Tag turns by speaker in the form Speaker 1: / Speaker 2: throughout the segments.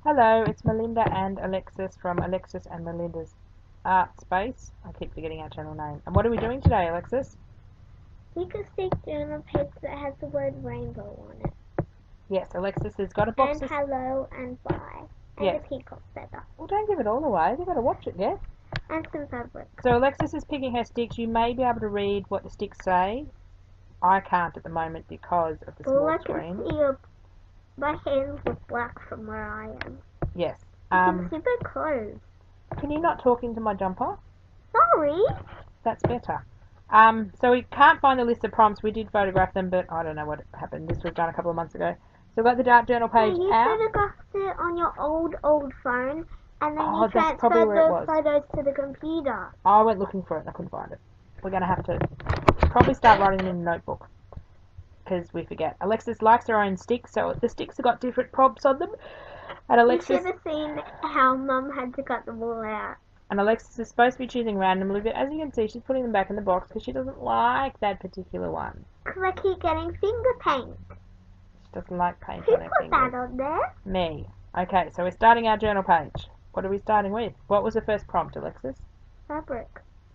Speaker 1: Hello, it's Melinda and Alexis from Alexis and Melinda's Art Space. I keep forgetting our channel name. And what are we doing today, Alexis?
Speaker 2: We could stick journal paper that has the word rainbow on it.
Speaker 1: Yes, Alexis has got a box
Speaker 2: And
Speaker 1: of...
Speaker 2: hello and bye. And
Speaker 1: Yes.
Speaker 2: a peacock feather.
Speaker 1: Well, don't give it all away. They've got to watch it, yeah?
Speaker 2: And some fabric.
Speaker 1: So Alexis is picking her sticks. You may be able to read what the sticks say. I can't at the moment because of the small screen.
Speaker 2: I can see my hands look black from where I am.
Speaker 1: Yes.
Speaker 2: You can see my clothes.
Speaker 1: Can you not talk into my jumper?
Speaker 2: Sorry.
Speaker 1: That's better. So we can't find the list of prompts. We did photograph them, but I don't know what happened. This was done a couple of months ago. So we've got the dark journal page
Speaker 2: You
Speaker 1: out.
Speaker 2: photographed it on your old phone, and then you
Speaker 1: That's probably
Speaker 2: transferred
Speaker 1: where it
Speaker 2: the
Speaker 1: was.
Speaker 2: photos to the computer.
Speaker 1: I went looking for it and I couldn't find it. We're going to have to probably start writing them in a notebook because we forget. Alexis likes her own sticks, so the sticks have got different prompts on them. And
Speaker 2: You
Speaker 1: Alexis
Speaker 2: should have seen how Mum had to cut them all out.
Speaker 1: is supposed to be choosing randomly, but as you can see, she's putting them back in the box because she doesn't like that particular one.
Speaker 2: Because I keep getting finger paint.
Speaker 1: She doesn't like paint
Speaker 2: Who
Speaker 1: on her
Speaker 2: put
Speaker 1: fingers.
Speaker 2: that on there?
Speaker 1: Me. Okay, so we're starting our journal page. What are we starting with? What was the first prompt, Alexis?
Speaker 2: Fabric.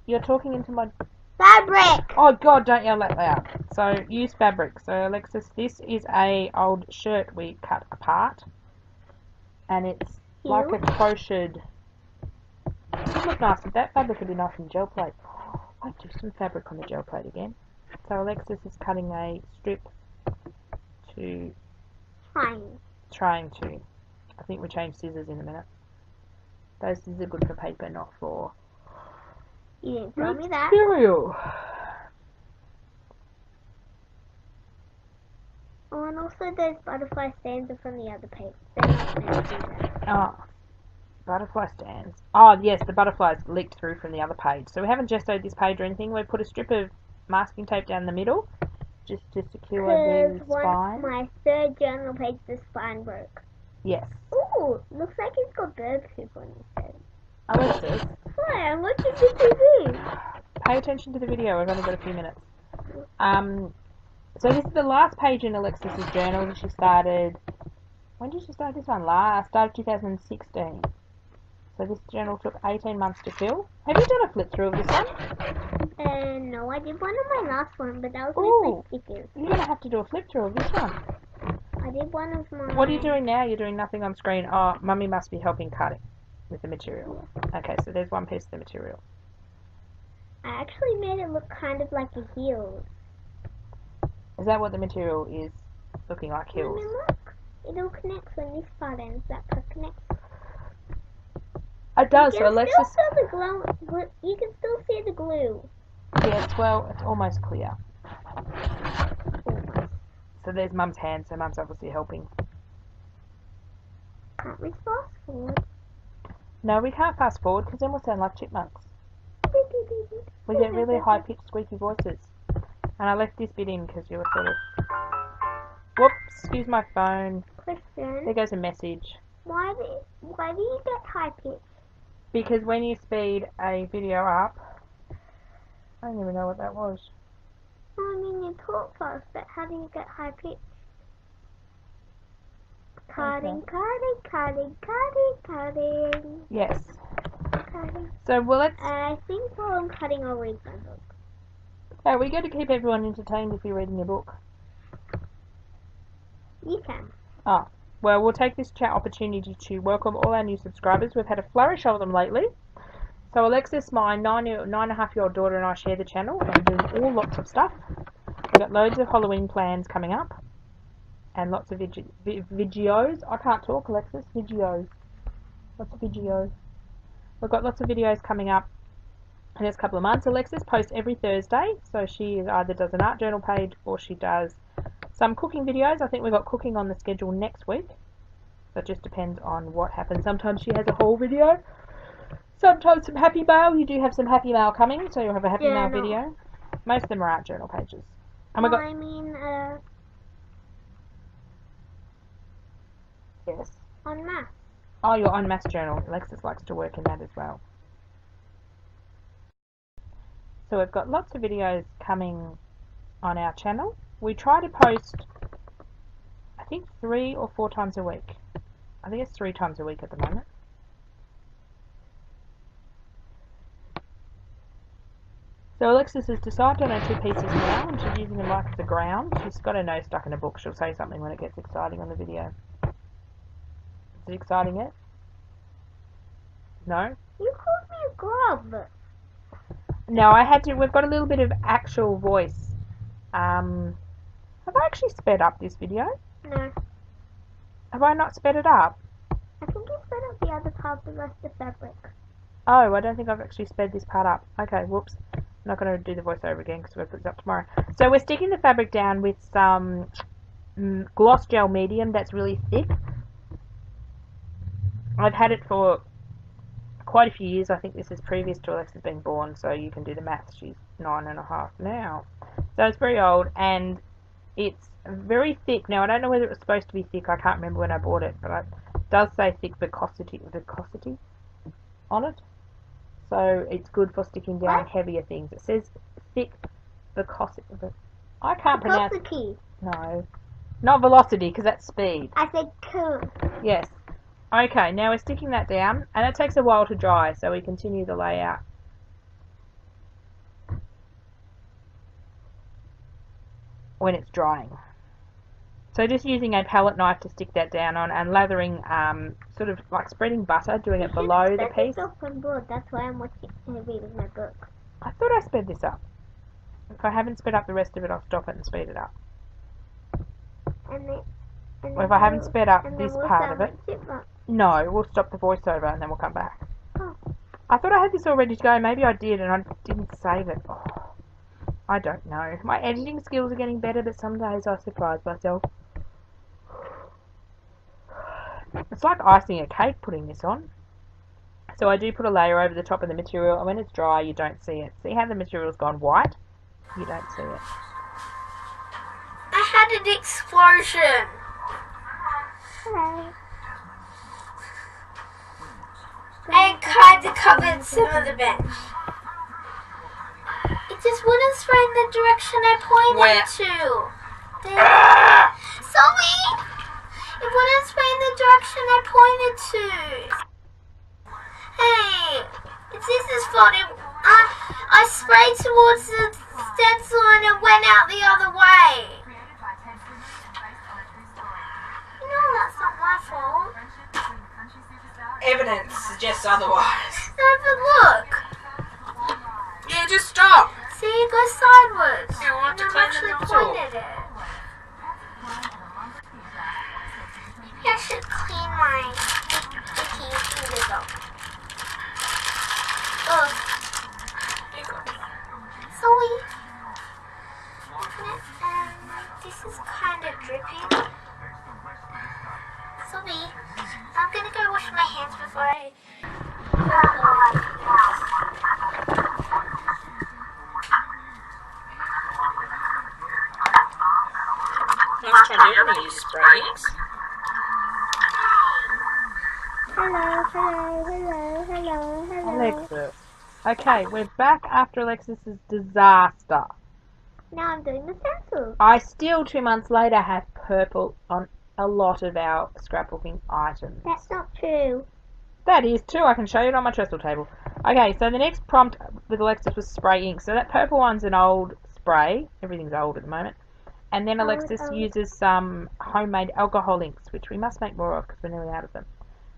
Speaker 1: You're talking into my...
Speaker 2: Fabric!
Speaker 1: Oh God, don't yell that loud. So use fabric. So Alexis, this is a old shirt we cut apart, and it's like a crocheted. It would look nice. That fabric would be nice in gel plate. I'd do some fabric on the gel plate again. So Alexis is cutting a strip to trying to. I think we change scissors in a minute. Those scissors are good for paper, not for
Speaker 2: You didn't tell me that.
Speaker 1: material.
Speaker 2: Oh, and also those butterfly stands are from the other page. They're not meant to do that.
Speaker 1: Oh, butterfly stands. Oh, yes, the butterflies leaked through from the other page. So we haven't gessoed this page or anything. We've put a strip of masking tape down the middle just to secure the spine.
Speaker 2: My third journal page, the spine broke.
Speaker 1: Yes.
Speaker 2: Ooh, looks like it's got bird poop on his head.
Speaker 1: Alexis,
Speaker 2: Hi, I'm watching the TV.
Speaker 1: pay attention to the video. We've only got a few minutes. So this is the last page in Alexis's journal. She started... When did she start this one? Started 2016. So this journal took 18 months to fill. Have you done a flip through of this one?
Speaker 2: No, I did one on my last one, but that was with my stickers.
Speaker 1: You're going to have to do a flip through of this one.
Speaker 2: I did one of my...
Speaker 1: What are you doing now? You're doing nothing on screen. Oh, Mummy must be helping cut it with the material. Okay, so there's one piece of the material.
Speaker 2: I actually made it look kind of like a heel.
Speaker 1: Is that what the material is looking like, heels?
Speaker 2: I mean, look. It all connects when this part ends. That part connects.
Speaker 1: It does, so Alexis...
Speaker 2: You can still see the glue.
Speaker 1: Yes, well, it's almost clear. So there's Mum's hand, so Mum's obviously helping.
Speaker 2: Can't we fast forward?
Speaker 1: No, we can't fast forward because then we'll sound like chipmunks. We get really high-pitched, squeaky voices. And I left this bit in because you were sort of... Whoops, excuse my phone.
Speaker 2: Question.
Speaker 1: There goes a message.
Speaker 2: Why do you get high pitch?
Speaker 1: Because when you speed a video up... I don't even know what that was.
Speaker 2: I mean, you talk fast, but how do you get high pitch? Cutting.
Speaker 1: Yes.
Speaker 2: Cutting.
Speaker 1: So, well, let's...
Speaker 2: I think while I'm cutting, I'll read my book.
Speaker 1: Oh, we got to keep everyone entertained if you're reading your book.
Speaker 2: You can.
Speaker 1: Oh, well, we'll take this chat opportunity to welcome all our new subscribers. We've had a flourish of them lately. So Alexis, my 9.5-year-old daughter, and I share the channel and do all lots of stuff. We've got loads of Halloween plans coming up. And lots of videos. I can't talk, Alexis. Videos. Lots of videos. We've got lots of videos coming up in the next couple of months. Alexis posts every Thursday. So she either does an art journal page or she does some cooking videos. I think we've got cooking on the schedule next week. So it just depends on what happens. Sometimes she has a whole video. Sometimes some happy mail. You do have some happy mail coming, so you'll have a happy mail video. Most of them are art journal pages. And Yes.
Speaker 2: On math.
Speaker 1: Oh, you're on Maths Journal. Alexis likes to work in that as well. So we've got lots of videos coming on our channel. We try to post, I think, 3 or 4 times a week. I think it's 3 times a week at the moment. So Alexis has decided on her 2 pieces now, and she's using them like as a ground. She's got her nose stuck in a book. She'll say something when it gets exciting on the video. Is it exciting yet? No?
Speaker 2: You called me a grub.
Speaker 1: No, I had to. We've got a little bit of actual voice. Have I actually sped up this video?
Speaker 2: No.
Speaker 1: Have I not sped it up?
Speaker 2: I think you sped up the other part of the rest of the fabric.
Speaker 1: Oh, I don't think I've actually sped this part up. Okay, whoops. I'm not going to do the voiceover again because we've got to put this up tomorrow. So we're sticking the fabric down with some gloss gel medium that's really thick. I've had it for quite a few years. I think this is previous to Alexis being born, so you can do the maths. She's 9.5 now. So it's very old, and it's very thick. Now, I don't know whether it was supposed to be thick. I can't remember when I bought it, but it does say thick viscosity on it. So it's good for sticking down heavier things. It says thick viscosity. I can't pronounce.
Speaker 2: Velocity.
Speaker 1: No, not velocity, because that's speed.
Speaker 2: I said cool.
Speaker 1: Yes. Okay, now we're sticking that down, and it takes a while to dry, so we continue the layout. When it's drying. So just using a palette knife to stick that down on, and lathering, sort of like spreading butter, doing it below the piece.
Speaker 2: On board. That's why I'm watching and reading my book.
Speaker 1: I thought I sped this up. If I haven't sped up the rest of it, I'll stop it and speed it up.
Speaker 2: Or
Speaker 1: if I haven't sped up this part of it, no, we'll stop the voiceover and then we'll come back.
Speaker 2: Oh.
Speaker 1: I thought I had this all ready to go. Maybe I did and I didn't save it. Oh, I don't know. My editing skills are getting better, but some days I surprise myself. It's like icing a cake putting this on. So I do put a layer over the top of the material, and when it's dry you don't see it. See how the material's gone white? You don't see it.
Speaker 3: I had an explosion.
Speaker 2: Hello.
Speaker 3: I kind of covered some of the bench. It just wouldn't spray in the direction I pointed to. Sorry! It wouldn't spray in the direction I pointed to. Hey, it's this fault. I sprayed towards the stencil and it went out the other way. No, that's not my fault.
Speaker 4: Evidence suggests otherwise.
Speaker 3: No, but look.
Speaker 4: Yeah, just stop.
Speaker 3: See, it goes sideways.
Speaker 4: You want to
Speaker 3: and
Speaker 4: clean
Speaker 3: I've
Speaker 4: the
Speaker 3: actually
Speaker 4: nozzle.
Speaker 3: pointed it. Maybe I should clean my icky fingers up. Ugh. Sorry. This is kind of dripping. Sorry. I'm gonna go wash my hands before I...
Speaker 4: Last time you ever used sprays.
Speaker 2: Hello.
Speaker 1: Alexis. Okay, we're back after Alexis's disaster.
Speaker 2: Now I'm doing the stencils.
Speaker 1: I still, 2 months later, have purple on a lot of our scrapbooking items.
Speaker 2: That's not true.
Speaker 1: That is true. I can show you it on my trestle table. Okay, so the next prompt with Alexis was spray ink. So that purple one's an old spray. Everything's old at the moment. And then Alexis uses some homemade alcohol inks, which we must make more of because we're nearly out of them.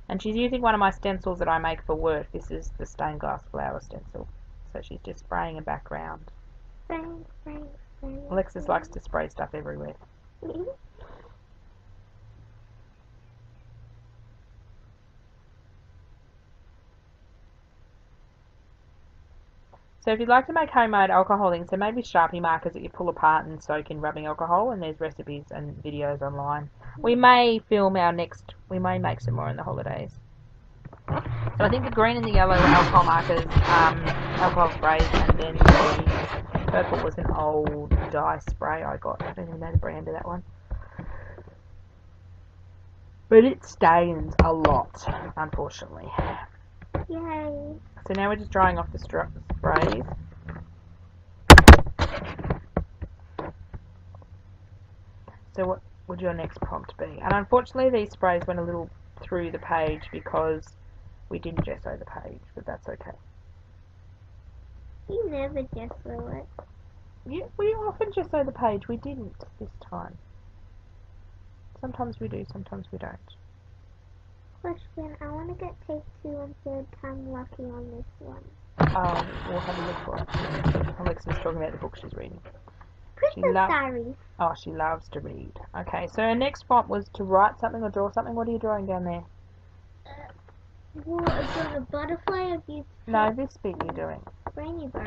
Speaker 1: And she's using one of my stencils that I make for work. This is the stained glass flower stencil. So she's just spraying a background.
Speaker 2: Spray.
Speaker 1: Alexis likes to spray stuff everywhere. So if you'd like to make homemade alcohol inks, there may be Sharpie markers that you pull apart and soak in rubbing alcohol, and there's recipes and videos online. We may we may make some more in the holidays. So I think the green and the yellow were alcohol markers, alcohol sprays, and then the purple was an old dye spray I got. I don't even know the brand of that one. But it stains a lot, unfortunately.
Speaker 2: Yay.
Speaker 1: So now we're just drying off the sprays. So what would your next prompt be? And unfortunately these sprays went a little through the page because we didn't gesso the page, but that's okay.
Speaker 2: You never gesso it.
Speaker 1: Yeah, we often gesso the page. We didn't this time. Sometimes we do, sometimes we don't.
Speaker 2: Question, I want to get take 2 and 3rd time lucky on this one.
Speaker 1: We'll have a look for it. Alexa's talking about the book she's reading.
Speaker 2: Princess Diaries.
Speaker 1: Oh, she loves to read. Okay, so her next prompt was to write something or draw something. What are you drawing down there?
Speaker 2: Well, I've got a butterfly of you.
Speaker 1: No, this bit you're doing.
Speaker 2: Rainbow.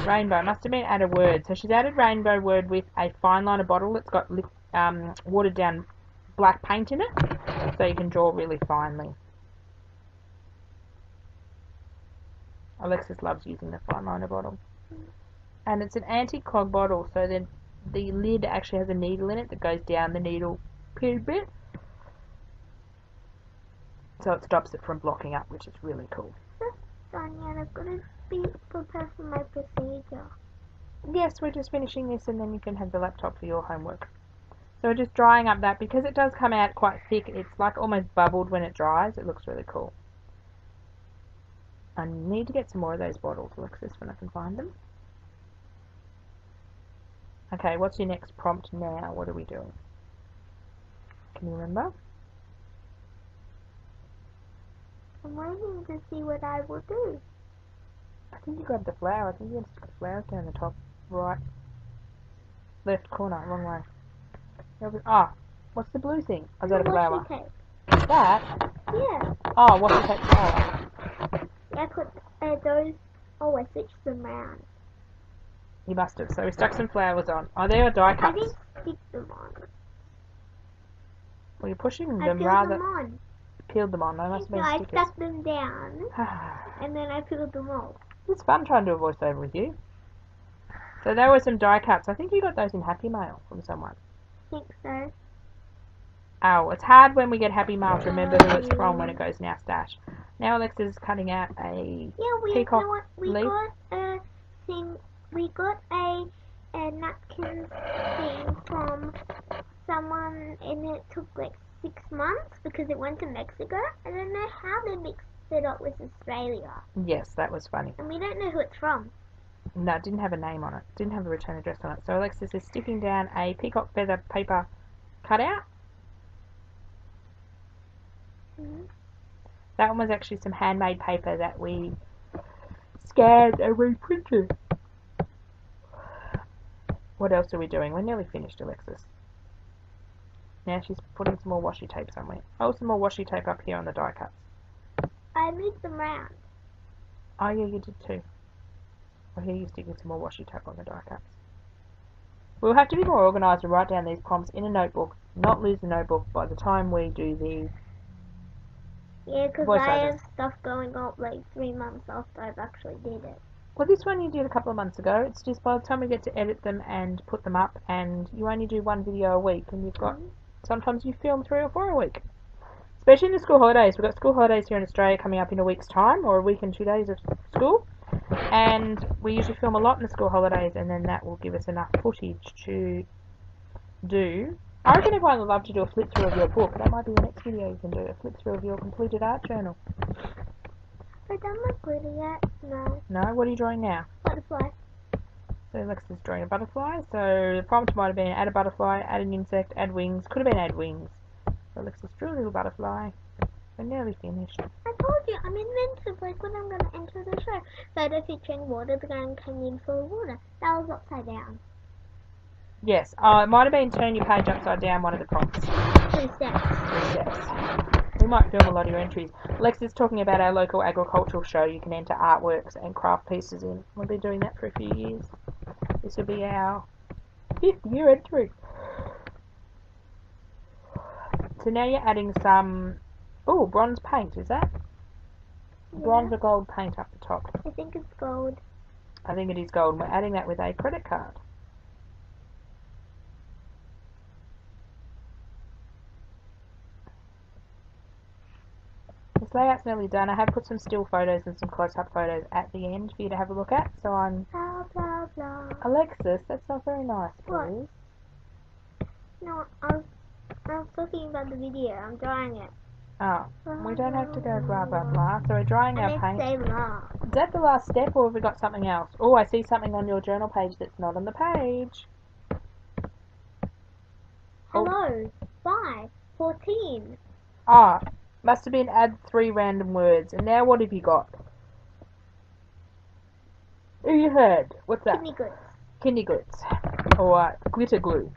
Speaker 1: Rainbow. Must have been add a word. So she's added rainbow word with a fine liner bottle that's got watered down black paint in it, so you can draw really finely. Alexis loves using the fine liner bottle. And it's an anti-clog bottle, so then the lid actually has a needle in it that goes down the needle pin bit. So it stops it from blocking up, which is really cool.
Speaker 2: That's done yet. I've got to be prepared for my procedure.
Speaker 1: Yes, we're just finishing this and then you can have the laptop for your homework. So we're just drying up that, because it does come out quite thick, it's like almost bubbled when it dries. It looks really cool. I need to get some more of those bottles, Alexis, when I can find them. Okay, what's your next prompt now? What are we doing? Can you remember?
Speaker 2: I'm waiting to see what I will do.
Speaker 1: I think you grabbed the flower. I think you just got flowers down the top right, left corner, wrong way. Ah, what's the blue thing? I got a flower.
Speaker 2: Washi tape.
Speaker 1: That?
Speaker 2: Yeah.
Speaker 1: Oh, washi tape flower.
Speaker 2: I put those. Oh, I switched them round.
Speaker 1: You must have. So we stuck some flowers on. Oh, they are die
Speaker 2: I
Speaker 1: cuts.
Speaker 2: didn't stick them on.
Speaker 1: Well, you're pushing
Speaker 2: I
Speaker 1: them
Speaker 2: peeled
Speaker 1: rather.
Speaker 2: them on.
Speaker 1: Peeled them on. They must have
Speaker 2: No,
Speaker 1: been
Speaker 2: I
Speaker 1: stickers.
Speaker 2: stuck them down, and then I peeled them off.
Speaker 1: It's fun trying to do a voiceover with you. So there were some die cuts. I think you got those in Happy Mail from someone.
Speaker 2: I think so.
Speaker 1: Oh, it's hard when we get Happy Mail to remember who it's from when it goes in our stash. Now Alexis is cutting out a peacock
Speaker 2: you know what? We
Speaker 1: leaf.
Speaker 2: got a thing. We got a napkin thing from someone, and it took like 6 months because it went to Mexico. I don't know how they mixed it up with Australia.
Speaker 1: Yes, that was funny.
Speaker 2: And we don't know who it's from.
Speaker 1: No, it didn't have a name on it. Didn't have a return address on it. So Alexis is sticking down a peacock feather paper cutout. That one was actually some handmade paper that we scanned and we printed. What else are we doing? We're nearly finished, Alexis. Now she's putting some more washi tape somewhere. Oh, some more washi tape up here on the die cuts.
Speaker 2: I moved them round.
Speaker 1: Oh yeah, you did too. I hear you sticking some more washi tape on the die cuts. We'll have to be more organised and write down these prompts in a notebook, not lose the notebook by the time we do the
Speaker 2: Yeah, because
Speaker 1: voiceovers.
Speaker 2: I have stuff going on like 3 months after I've actually did it.
Speaker 1: Well, this one you did a couple of months ago. It's just by the time we get to edit them and put them up, and you only do 1 video a week, and you've got, sometimes you film 3 or 4 a week. Especially in the school holidays. We've got school holidays here in Australia coming up in a week's time, or a week and 2 days of school. And we usually film a lot in the school holidays, and then that will give us enough footage to do. I reckon everyone would love to do a flip through of your book. That might be the next video you can do, a flip through of your completed art journal.
Speaker 2: Have I done my glitter yet? No.
Speaker 1: No? What are you drawing now?
Speaker 2: Butterfly.
Speaker 1: So Alexis is drawing a butterfly. So the prompt might have been add a butterfly, add an insect, add wings. Could have been add wings. So Alexis drew a little butterfly. We're nearly finished.
Speaker 2: I told you, I'm inventive, like when I'm going to enter the show. Photo featuring water, the Grand Canyon full of water. That was upside down.
Speaker 1: Yes, it might have been turn your page upside down, one of the prompts.
Speaker 2: 3 steps.
Speaker 1: 3 steps. We might film a lot of your entries. Alexis is talking about our local agricultural show. You can enter artworks and craft pieces in. We've been doing that for a few years. This will be our 5th year entry. So now you're adding some, bronze paint, is that?
Speaker 2: Yeah.
Speaker 1: Bronze or gold paint up the top.
Speaker 2: I think it's gold.
Speaker 1: I think it is gold. We're adding that with a credit card. This layout's nearly done. I have put some still photos and some close-up photos at the end for you to have a look at. So I'm...
Speaker 2: Blah, blah, blah.
Speaker 1: Alexis, that's not very nice,
Speaker 2: What?
Speaker 1: please.
Speaker 2: No, I was talking about the video. I'm drawing it.
Speaker 1: Oh, we don't have to go blah blah blah. So we're drying our
Speaker 2: And
Speaker 1: paint.
Speaker 2: say blah.
Speaker 1: Is that the last step, or have we got something else? Oh, I see something on your journal page that's not on the page.
Speaker 2: Hello. Bye. 14.
Speaker 1: Ah, must have been add 3 random words. And now what have you got? Who you heard? What's that?
Speaker 2: Kidney goods.
Speaker 1: Kidney goods. Or glitter glue.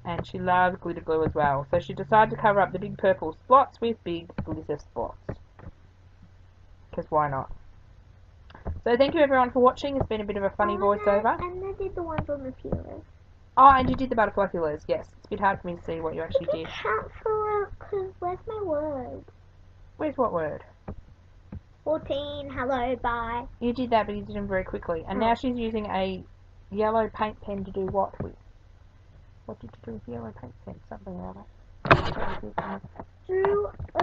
Speaker 1: And she loves glitter glue as well. So she decided to cover up the big purple spots with big glitter spots. Because why not? So thank you everyone for watching. It's been a bit of a funny voiceover.
Speaker 2: And I did the ones on the pillows.
Speaker 1: Oh, and you did the butterfly pillows, yes. It's a bit hard for me to see what you actually did.
Speaker 2: Count for because where's my word?
Speaker 1: Where's what word?
Speaker 2: 14. Hello. Bye.
Speaker 1: You did that, but you did them very quickly. And now she's using a yellow paint pen to do what with? What did you do with the yellow paint pen? Something or other.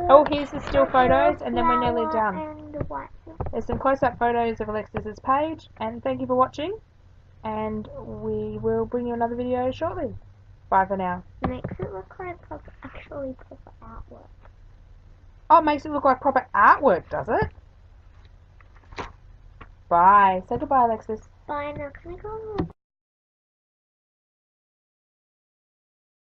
Speaker 1: Oh, here's the still photos, and then we're nearly done.
Speaker 2: And the white.
Speaker 1: There's some close-up photos of Alexis's page, and thank you for watching. And we will bring you another video shortly. Bye for now.
Speaker 2: Makes it look like actually proper artwork.
Speaker 1: Oh, it makes it look like proper artwork, does it? Bye. Say goodbye, Alexis.
Speaker 2: Bye now. Can I go?